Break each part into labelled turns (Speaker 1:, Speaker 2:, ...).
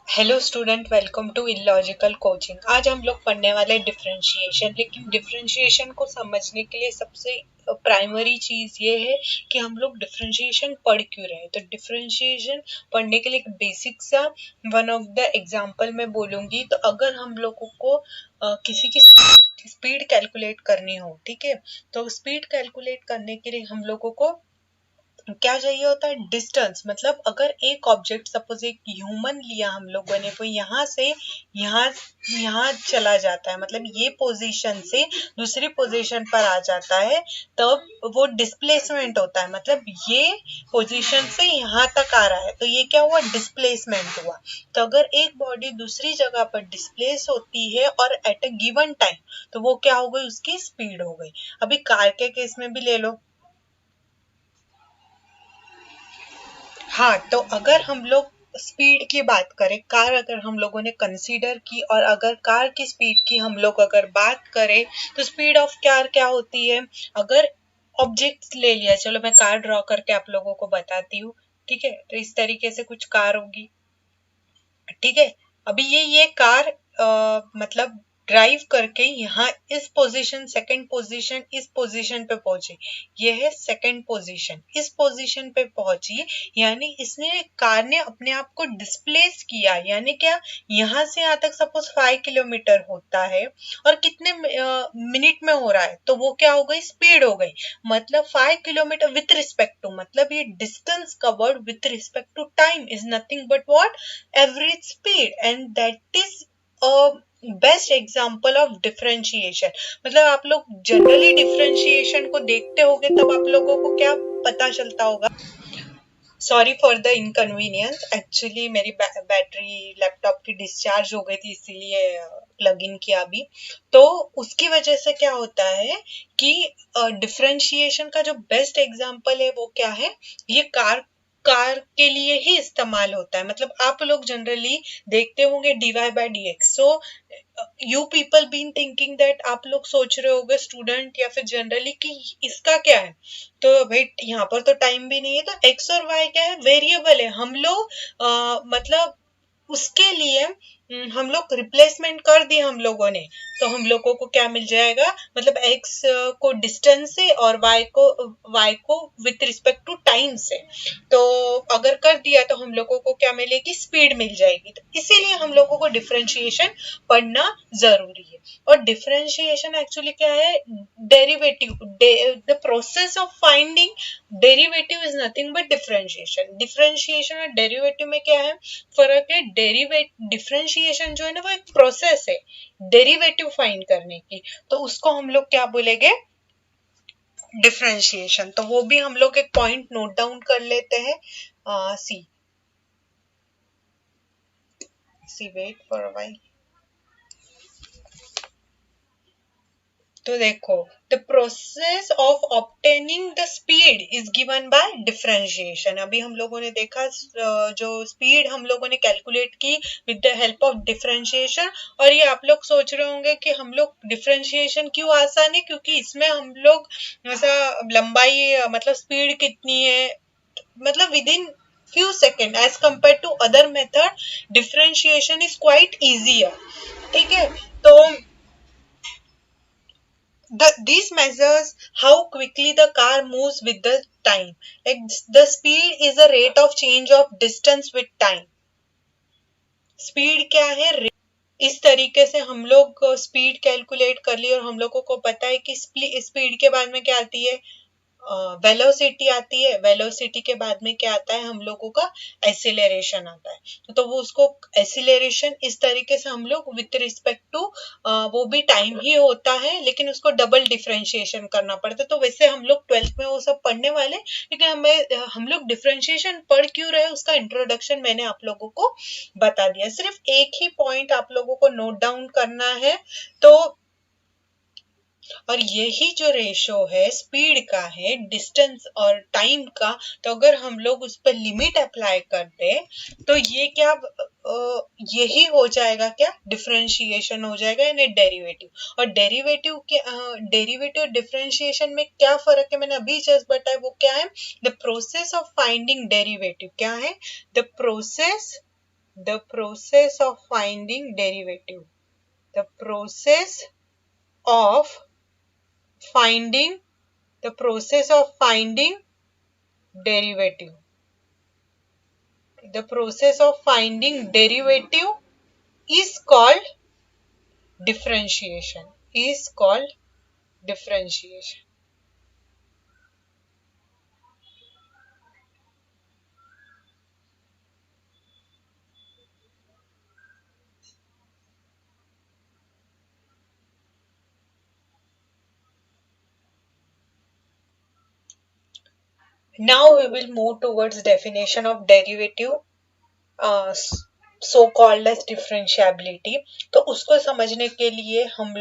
Speaker 1: Hello student, welcome to illogical coaching. आज हम लोग पढ़ने वाले डिफरेंशिएशन। लेकिन डिफरेंशिएशन को समझने के लिए सबसे प्राइमरी चीज ये है कि हम लोग डिफरेंशिएशन पढ़ क्यों रहे हैं। तो डिफरेंशिएशन पढ़ने के लिए एक बेसिक सा वन ऑफ द एग्जांपल मैं बोलूंगी। तो अगर हम लोगों को किसी की स्पीड कैलकुलेट करनी हो, ठीक है, तो स्पीड कैलकुलेट करने के लिए हम लोगों को क्या चाहिए होता है? डिस्टेंस। मतलब अगर एक ऑब्जेक्ट, सपोज एक ह्यूमन लिया हम लोगों ने, वो यहाँ से यहाँ यहाँ चला जाता है, मतलब ये पोजीशन से दूसरी पोजीशन पर आ जाता है, तब वो डिस्प्लेसमेंट होता है। मतलब ये पोजीशन से यहाँ तक आ रहा है, तो ये क्या हुआ? डिस्प्लेसमेंट हुआ। तो अगर एक बॉडी दूसरी जगह पर डिस्प्लेस होती है और एट अ गिवन टाइम, तो वो क्या हो गई? उसकी स्पीड हो गई। अभी कार के केस में भी ले लो। हाँ, तो अगर हम लोग स्पीड की बात करें, कार अगर हम लोगों ने कंसीडर की, और अगर कार की स्पीड की हम लोग अगर बात करें, तो स्पीड ऑफ कार क्या होती है? अगर ऑब्जेक्ट ले लिया, चलो मैं कार ड्रॉ करके आप लोगों को बताती हूँ। ठीक है, तो इस तरीके से कुछ कार होगी। ठीक है, अभी ये कार मतलब ड्राइव करके यहाँ इस पोजीशन, सेकंड पोजीशन, इस पोजीशन पे पहुंची। ये है सेकंड पोजीशन, इस पोजीशन पे पहुंची, यानी इसने, कार ने अपने आप को डिस्प्लेस किया। यानी क्या? यहाँ से यहाँ तक सपोज 5 किलोमीटर होता है, और कितने मिनट में हो रहा है, तो वो क्या हो गई? स्पीड हो गई। मतलब 5 किलोमीटर विथ रिस्पेक्ट टू, मतलब ये distance covered with respect to time is nothing but what? average speed, and that is a best example of differentiation. मतलब आप लोग जनरली डिफरेंशिएशन को देखते होगे, तब आप लोगों को क्या पता चलता होगा? Sorry for the inconvenience, actually मेरी बैटरी लैपटॉप की डिस्चार्ज हो गई थी, इसीलिए प्लग इन किया अभी। तो उसकी वजह से क्या होता है कि डिफरेंशिएशन का जो बेस्ट एग्जांपल है वो क्या है? ये कार के लिए ही इस्तेमाल होता है। मतलब आप लोग जनरली देखते होंगे dy by dx। So you people been thinking that, आप लोग सोच रहे होगे स्टूडेंट या फिर जनरली, कि इसका क्या है? तो भाई यहाँ पर तो टाइम भी नहीं है, तो एक्स और वाई क्या है? वेरिएबल है। हम लोग मतलब उसके लिए हम लोग रिप्लेसमेंट कर दिए हम लोगों ने, तो हम लोगों को क्या मिल जाएगा? मतलब एक्स को डिस्टेंस से और वाई को विथ रिस्पेक्ट टू टाइम से। तो अगर कर दिया तो हम लोगों को क्या मिलेगी? स्पीड मिल जाएगी। तो इसीलिए हम लोगों को डिफरेंशिएशन पढ़ना जरूरी है। और डिफरेंशिएशन एक्चुअली क्या है? Derivative, the process of finding derivative is nothing but differentiation. Differentiation और डेरिवेटिव में क्या है फर्क है? डिफरेंशिएशन जो है ना, वो एक प्रोसेस है डेरिवेटिव फाइंड करने की, तो उसको हम लोग क्या बोलेंगे? डिफरेंशिएशन। तो वो भी हम लोग एक पॉइंट नोट डाउन कर लेते हैं। सी सी वेट फॉर अ व्हाइल। तो देखो, the process of obtaining the speed is given by differentiation. अभी हम लोगों ने देखा जो स्पीड हम लोगों ने कैलकुलेट की with the help of differentiation. और ये आप लोग सोच रहे होंगे कि हम लोग डिफरेंशिएशन क्यों आसान है, क्योंकि इसमें हम लोग ऐसा लंबाई, मतलब स्पीड कितनी है, मतलब with in few seconds as compared to other method, differentiation is quite easier। ठीक है, तो these measures how quickly the car moves with the time. Like the speed is a rate of change of distance with time. Speed क्या है? इस तरीके से हम लोग स्पीड कैलकुलेट कर ली, और हम लोगों को पता है कि स्पीड के बाद में क्या आती है? वेलोसिटी आती है। वेलोसिटी के बाद में क्या आता है? हम लोगों का एसिलेरेशन आता है। तो वो उसको एसिलेरेशन इस तरीके से हम लोग विथ रिस्पेक्ट टू, वो भी टाइम ही होता है, लेकिन उसको डबल डिफरेंशिएशन करना पड़ता है। तो वैसे हम लोग 12th में वो सब पढ़ने वाले, लेकिन हम लोग डिफरेंशिएशन पढ़ क्यों रहे, उसका इंट्रोडक्शन मैंने आप लोगों को बता दिया। सिर्फ एक ही पॉइंट आप लोगों को नोट डाउन करना है। तो और यही जो रेशो है स्पीड का है, डिस्टेंस और टाइम का, तो अगर हम लोग उस पर लिमिट अप्लाई कर दे, तो ये क्या यही हो जाएगा? क्या डिफरेंशिएशन हो जाएगा, यानी डेरिवेटिव। और डेरिवेटिव डिफरेंशिएशन में क्या फर्क है? मैंने अभी जस्ट बताया, वो क्या है? The process of finding derivative. क्या है? The process the process of finding derivative, the process of finding, the process of finding derivative, the process of finding derivative is called differentiation, is called differentiation. Now we will move towards definition of derivative, so called as differentiability. तो उसको समझने के लिए हम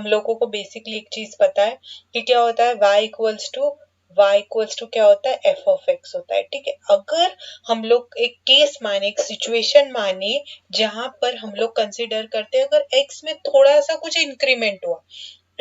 Speaker 1: लोगों को basically एक चीज पता है कि क्या होता है, y इक्वल्स टू क्या होता है, एफ ऑफ एक्स होता है। ठीक है, अगर हम लोग एक केस माने, एक सिचुएशन माने जहां पर हम लोग कंसिडर करते हैं अगर एक्स में थोड़ा सा कुछ इंक्रीमेंट हुआ,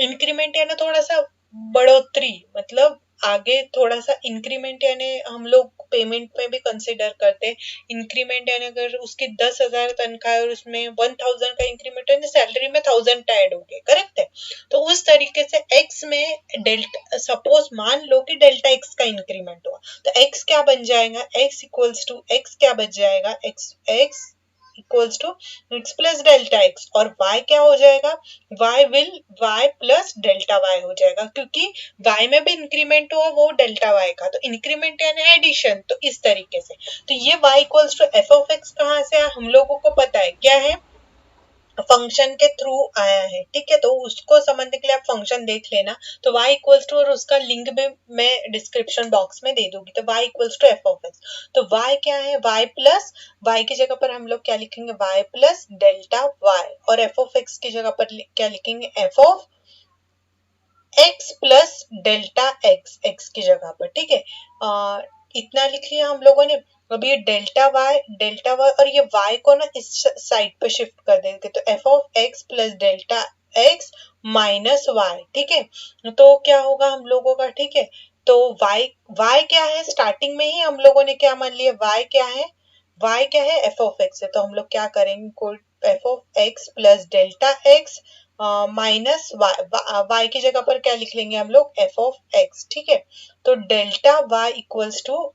Speaker 1: इंक्रीमेंट यानी थोड़ा सा बढ़ोतरी, मतलब आगे थोड़ा सा इंक्रीमेंट यानी हम लोग पेमेंट में भी कंसिडर करते हैं। इंक्रीमेंट यानी अगर उसकी 10,000 तनख्वाह है और उसमें 1000 का इंक्रीमेंट है, सैलरी में 1000 ऐड हो गए, करेक्ट है। तो उस तरीके से एक्स में डेल्टा, सपोज मान लो कि डेल्टा एक्स का इंक्रीमेंट हुआ, तो एक्स क्या बन जाएगा, एक्स इक्वल्स टू एक्स क्या बच जाएगा, X X equals to X plus delta X, और y क्या हो जाएगा, y प्लस डेल्टा y हो जाएगा, क्योंकि y में भी इंक्रीमेंट हुआ वो डेल्टा y का, तो इंक्रीमेंट यानी एडिशन। तो इस तरीके से, तो ये y equals to F of X कहाँ से आया, हम लोगों को पता है क्या है, फंक्शन के थ्रू आया है। ठीक है, तो उसको समझने के लिए आप फंक्शन देख लेना। तो y इक्वल्स टू, और उसका लिंक भी मैं डिस्क्रिप्शन बॉक्स में दे दूंगी। तो y equals to F of X, तो y क्या है, y प्लस, y की जगह पर हम लोग क्या लिखेंगे, y प्लस डेल्टा y, और एफ ऑफ एक्स की जगह पर क्या लिखेंगे, F of X plus delta x, x की जगह पर। ठीक है, इतना लिख लिया हम लोगों ने। अब ये डेल्टा वाई और ये वाई को ना इस साइड पे शिफ्ट कर देंगे, तो F of X plus delta X minus Y. ठीक है, तो क्या होगा हम लोगों का, ठीक है, तो वाई क्या है, स्टार्टिंग में ही हम लोगों ने क्या मान लिया, वाई क्या है, वाई क्या है, एफ ऑफ एक्स है। तो हम लोग क्या करेंगे, F of X plus delta X minus Y की जगह पर क्या लिख लेंगे हम लोग, एफ ऑफ एक्स। ठीक है, तो delta Y equals to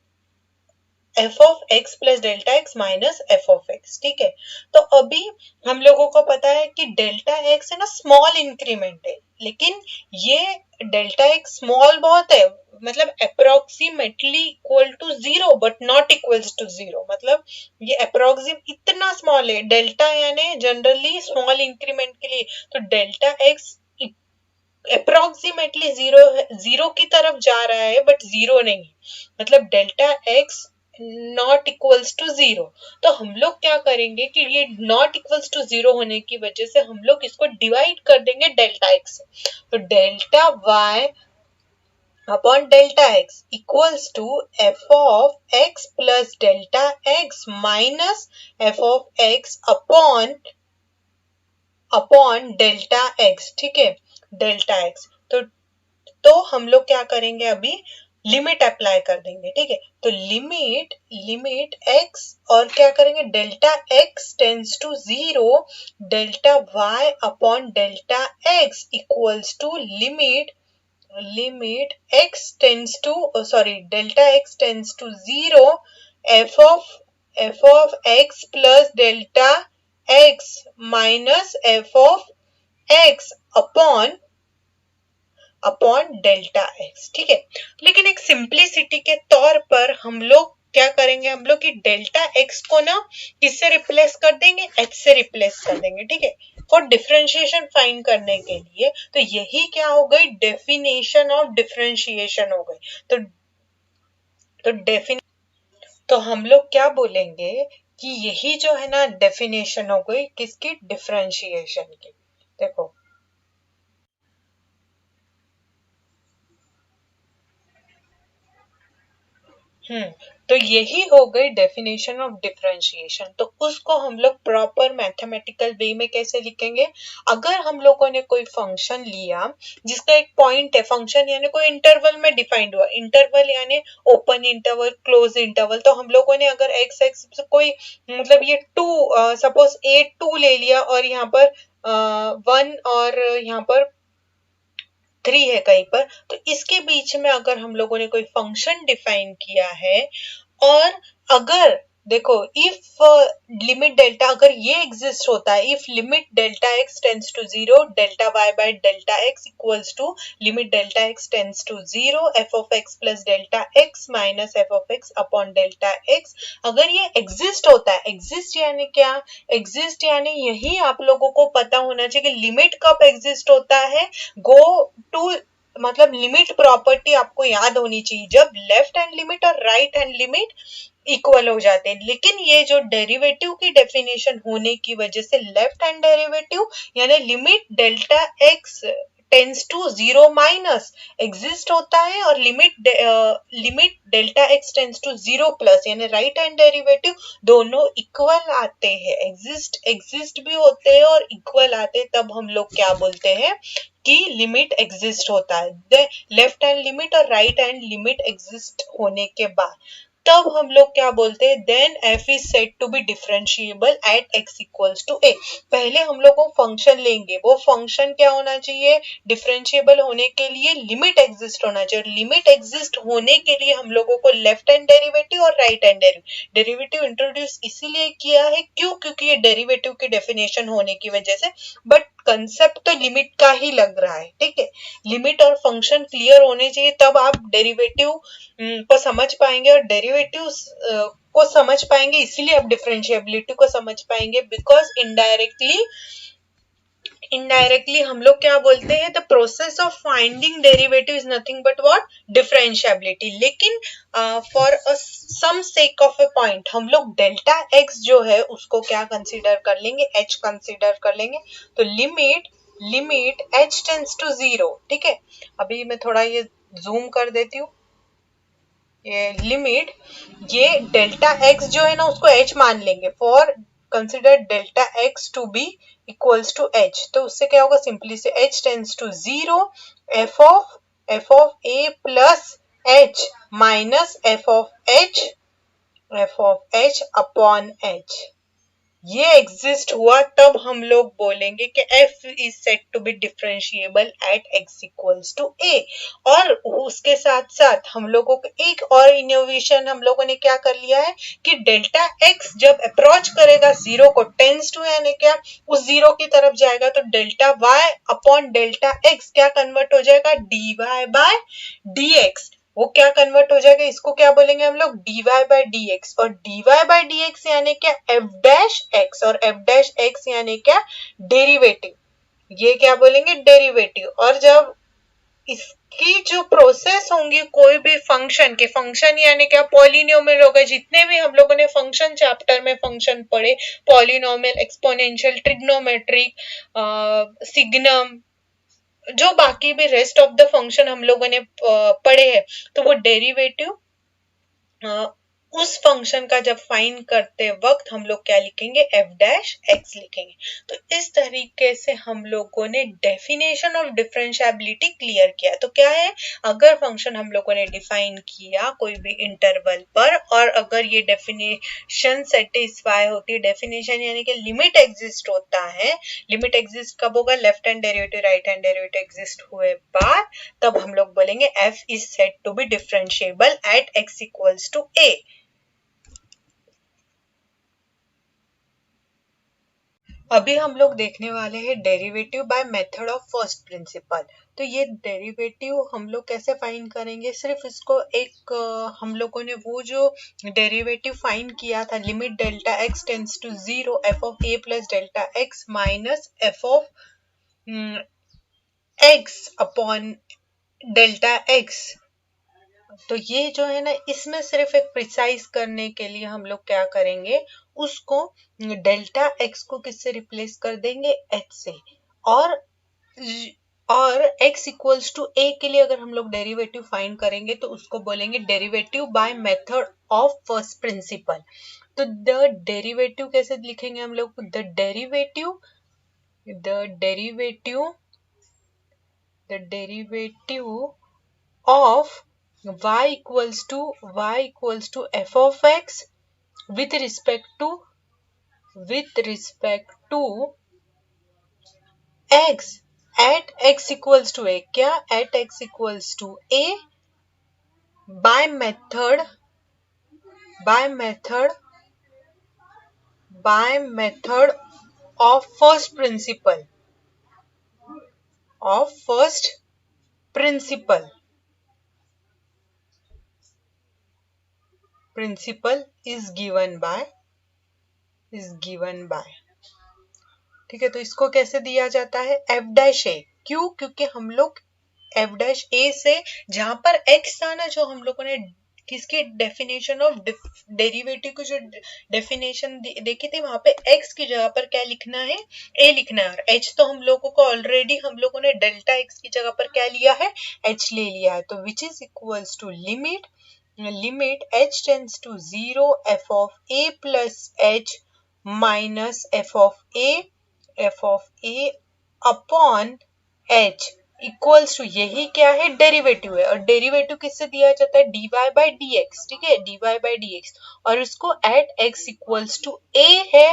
Speaker 1: F of X plus delta X minus F of X. ठीक है, तो अभी हम लोगों को पता है कि डेल्टा एक्स है ना स्मॉल इंक्रीमेंट है, लेकिन ये डेल्टा एक्स स्मॉल बहुत है, मतलब approximately equal to zero but not equals to zero, मतलब ये अप्रोक्सीम इतना स्मॉल है, डेल्टा यानी जनरली स्मॉल इंक्रीमेंट के लिए, तो डेल्टा एक्स अप्रोक्सीमेटली जीरो की तरफ जा रहा है बट जीरो नहीं, मतलब delta X not equals to zero. तो हम लोग क्या करेंगे कि ये नॉट इक्वल्स टू जीरो होने की वजह से हम लोग इसको डिवाइड कर देंगे डेल्टा एक्स से, तो delta Y upon delta X equals to F of X plus delta X minus F of X upon delta X. ठीक है, डेल्टा एक्स, तो हम लोग क्या करेंगे, अभी लिमिट अप्लाई कर देंगे। ठीक है, तो लिमिट एक्स और क्या करेंगे, delta X tends to zero, delta Y upon delta X equals to limit delta X tends to zero, F of X plus delta X minus F of X upon delta X. ठीक है, लेकिन एक simplicity के तौर पर हम लोग क्या करेंगे, हम लोग की डेल्टा एक्स को ना किससे रिप्लेस कर देंगे, एच से रिप्लेस कर देंगे। ठीक है, फॉर डिफरेंशिएशन फाइंड करने के लिए, तो यही क्या हो गई, डेफिनेशन ऑफ डिफरेंशिएशन हो गई। तो हम लोग क्या बोलेंगे कि यही जो है ना डेफिनेशन हो गई किसकी, डिफरेंशिएशन की। देखो, तो यही हो गई डेफिनेशन ऑफ डिफरेंशिएशन। तो उसको हम लोग प्रॉपर मैथमेटिकल वे में कैसे लिखेंगे? अगर हम लोगों ने कोई फंक्शन लिया जिसका एक पॉइंट है, फंक्शन यानी कोई इंटरवल में डिफाइंड हुआ, इंटरवल यानी ओपन इंटरवल, क्लोज इंटरवल, तो हम लोगों ने अगर एक्स एक्स कोई मतलब ये टू सपोज A2 ले लिया और यहाँ पर 1 और यहाँ पर 3 है कहीं पर, तो इसके बीच में अगर हम लोगों ने कोई फंक्शन डिफाइन किया है और अगर देखो इफ लिमिट डेल्टा अगर ये एग्जिस्ट होता है, if limit delta X tends to zero delta Y by delta X equals to limit delta X tends to zero F of X plus delta X minus F of X upon delta X, अगर ये exist होता है, exist यानी क्या? Exist यानी यही आप लोगों को पता होना चाहिए कि लिमिट कब एग्जिस्ट होता है, गो टू मतलब लिमिट प्रॉपर्टी आपको याद होनी चाहिए जब लेफ्ट हैंड लिमिट और राइट हैंड लिमिट इक्वल हो जाते हैं। लेकिन ये जो डेरिवेटिव की डेफिनेशन होने की वजह से लेफ्ट हैंड डेरिवेटिव यानी limit delta X tends to zero minus exist होता है और limit delta X tends to zero plus यानी राइट हैंड डेरिवेटिव दोनों इक्वल आते हैं, एग्जिस्ट भी होते हैं और इक्वल आते हैं, तब हम लोग क्या बोलते हैं कि लिमिट एग्जिस्ट होता है। लेफ्ट हैंड लिमिट और राइट हैंड लिमिट एग्जिस्ट होने के बाद तब हम लोग क्या बोलते हैं, then f is said to be differentiable at x equals to a। पहले हम लोग वो फंक्शन लेंगे, वो फंक्शन क्या होना चाहिए, डिफरेंशिएबल होने के लिए लिमिट एग्जिस्ट होना चाहिए। लिमिट एग्जिस्ट होने के लिए हम लोगों को लेफ्ट हैंड डेरिवेटिव और राइट हैंड डेरिवेटिव इंट्रोड्यूस इसीलिए किया है क्योंकि ये डेरिवेटिव की डेफिनेशन होने की वजह से, बट कंसेप्ट तो लिमिट का ही लग रहा है, ठीक है। लिमिट और फंक्शन क्लियर होने चाहिए तब आप डेरिवेटिव को समझ पाएंगे और डेरिवेटिव को समझ पाएंगे, इसीलिए आप डिफरेंशिएबिलिटी को समझ पाएंगे। बिकॉज इनडायरेक्टली हम लोग क्या बोलते हैं, the process of finding derivative is nothing but what, differentiability. लेकिन for some sake of a point हम लोग डेल्टा एक्स जो है उसको क्या कंसीडर कर लेंगे, एच कंसीडर कर लेंगे। तो limit H tends to zero, ठीक है। अभी मैं थोड़ा ये जूम कर देती हूँ, ये लिमिट ये डेल्टा एक्स जो है ना उसको एच मान लेंगे, for consider delta X to be equals to H, तो उससे क्या होगा, सिंपली से H tends to zero F of A plus H minus F of H upon H. ये एग्जिस्ट हुआ तब हम लोग बोलेंगे कि f is said to be differentiable at x equals to a। और उसके साथ साथ हम लोगों को एक और इनोवेशन हम लोगों ने क्या कर लिया है कि डेल्टा x जब अप्रोच करेगा जीरो को, टेंस टू यानी क्या उस जीरो की तरफ जाएगा, तो delta y upon delta x क्या कन्वर्ट हो जाएगा, dy बाय dx। वो क्या कन्वर्ट हो जाएगा, इसको क्या बोलेंगे हम लोग, dy बाय dx। और dy बाय dx यानी क्या, f डैश x, और f डैश x यानी क्या, डेरिवेटिव। ये क्या बोलेंगे, डेरिवेटिव। और जब इसकी जो प्रोसेस होंगी कोई भी फंक्शन के, फंक्शन यानी क्या, पॉलिनोमियल होगा, जितने भी हम लोगों ने फंक्शन चैप्टर में फंक्शन पढ़े, पॉलिनोमियल, एक्सपोनेंशियल, ट्रिग्नोमेट्रिक, सिग्नम, जो बाकी भी रेस्ट ऑफ द फंक्शन हम लोगों ने पढ़े हैं, तो वो डेरिवेटिव उस फंक्शन का जब फाइंड करते वक्त हम लोग क्या लिखेंगे, f डैश x लिखेंगे। तो इस तरीके से हम लोगों ने डेफिनेशन ऑफ डिफरेंशिएबिलिटी क्लियर किया। तो क्या है, अगर फंक्शन हम लोगों ने डिफाइन किया कोई भी इंटरवल पर और अगर ये डेफिनेशन सेटिस्फाई होती है, डेफिनेशन यानी कि लिमिट एग्जिस्ट होता है, लिमिट एग्जिस्ट कब होगा, left hand derivative right hand derivative exist हुए बाद, तब हम लोग बोलेंगे f is said to be differentiable at x equals to a। अभी हम लोग देखने वाले हैं derivative by method of first principle. तो ये डेरिवेटिव हम लोग कैसे फाइंड करेंगे, सिर्फ इसको एक हम लोगों ने वो जो डेरिवेटिव फाइंड किया था, limit delta X tends to zero F of A plus delta X minus F of X upon delta X. तो ये जो है ना, इसमें सिर्फ एक प्रिसाइज करने के लिए हम लोग क्या करेंगे, उसको डेल्टा एक्स को किससे रिप्लेस कर देंगे, एच से। और x इक्वल्स टू a के लिए अगर हम लोग डेरिवेटिव फाइंड करेंगे तो उसको बोलेंगे derivative by method of first principle. तो द डेरिवेटिव कैसे लिखेंगे हम लोग? The derivative of y equals to f of x with respect to x at x equals to a, क्या at x equals to a by method of first principle is given by ठीक है। तो इसको कैसे दिया जाता है? f dash a, क्यों? क्योंकि हम लोग f डैश a से जहां पर x था ना, जो हम लोगों ने किसकी डेफिनेशन ऑफ डेरिवेटिव की जो डेफिनेशन देखी थी, वहां पे x की जगह पर क्या लिखना है? a लिखना है। और h तो हम लोगों को ऑलरेडी हम लोगों ने डेल्टा x की जगह पर क्या लिया है? h ले लिया है। तो which is equals to limit h tends to 0 f of a plus h minus f of a upon h equals to, यही क्या है? डेरिवेटिव है। और डेरिवेटिव किससे दिया जाता है? dy बाई dx, ठीक है, dy बाई dx। और इसको at x equals to a है,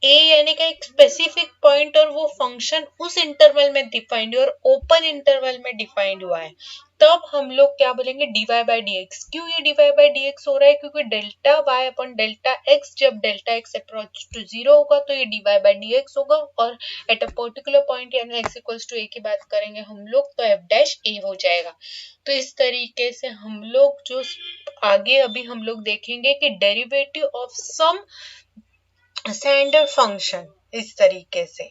Speaker 1: a यानी कि एक स्पेसिफिक पॉइंट, और वो फंक्शन उस इंटरवल में डिफाइंड है और ओपन इंटरवल में डिफाइंड हुआ है। तब हम लोग क्या बोलेंगे? dy by dx। क्यों ये dy बाई dx हो रहा है? क्योंकि delta y upon delta x, जब डेल्टा x अप्रोच टू 0 होगा तो ये dy बाई dx होगा, और एट अ पर्टिकुलर पॉइंट यानी x इक्वल्स टू a की बात करेंगे हम लोग तो f डैश a हो जाएगा। तो इस तरीके से हम लोग जो आगे अभी हम लोग देखेंगे कि derivative of some standard function, इस तरीके से